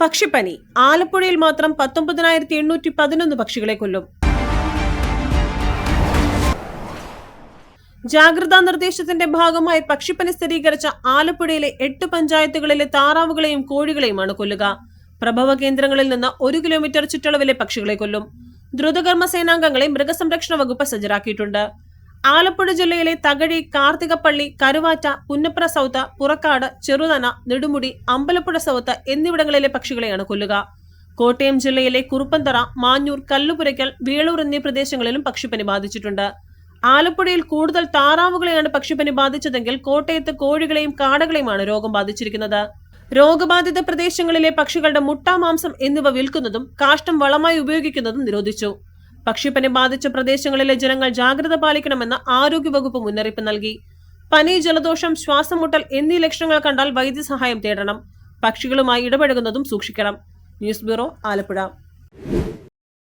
പക്ഷിപ്പനി ആലപ്പുഴയിൽ മാത്രം 19,811 പക്ഷികളെ കൊല്ലും. ജാഗ്രതാ നിർദ്ദേശത്തിന്റെ ഭാഗമായി പക്ഷിപ്പനി സ്ഥിരീകരിച്ച ആലപ്പുഴയിലെ 8 പഞ്ചായത്തുകളിലെ താറാവുകളെയും കോഴികളെയുമാണ് കൊല്ലുക. പ്രഭവ കേന്ദ്രങ്ങളിൽ നിന്ന് 1 കിലോമീറ്റർ ചുറ്റളവിലെ പക്ഷികളെ കൊല്ലും. ദ്രുതകർമ്മ സേനാംഗങ്ങളെ മൃഗസംരക്ഷണ വകുപ്പ് സജ്ജരാക്കിയിട്ടുണ്ട്. ആലപ്പുഴ ജില്ലയിലെ തകഴി, കാർത്തികപ്പള്ളി, കരുവാറ്റ, പുന്നപ്ര സൗത്ത്, പുറക്കാട്, ചെറുതന, നെടുമുടി, അമ്പലപ്പുഴ സൗത്ത് എന്നിവിടങ്ങളിലെ പക്ഷികളെയാണ് കൊല്ലുക. കോട്ടയം ജില്ലയിലെ കുറുപ്പന്തറ, മാഞ്ഞൂർ, കല്ലുപുരയ്ക്കൽ, വേളൂർ എന്നീ പ്രദേശങ്ങളിലും പക്ഷിപ്പനി ബാധിച്ചിട്ടുണ്ട്. ആലപ്പുഴയിൽ കൂടുതൽ താറാവുകളെയാണ് പക്ഷിപ്പനി ബാധിച്ചതെങ്കിൽ കോട്ടയത്ത് കോഴികളെയും കാടകളെയുമാണ് രോഗം ബാധിച്ചിരിക്കുന്നത്. രോഗബാധിത പ്രദേശങ്ങളിലെ പക്ഷികളുടെ മുട്ടാമാംസം എന്നിവ വിൽക്കുന്നതും കാഷ്ടം വളമായി ഉപയോഗിക്കുന്നതും നിരോധിച്ചു. പക്ഷിപ്പനി ബാധിച്ച പ്രദേശങ്ങളിലെ ജനങ്ങൾ ജാഗ്രത പാലിക്കണമെന്ന് ആരോഗ്യവകുപ്പ് മുന്നറിയിപ്പ് നൽകി. പനി, ജലദോഷം, ശ്വാസമുട്ടൽ എന്നീ ലക്ഷണങ്ങൾ കണ്ടാൽ വൈദ്യസഹായം തേടണം. പക്ഷികളുമായി ഇടപഴകുന്നതും സൂക്ഷിക്കണം. News bureau, Alappuzha.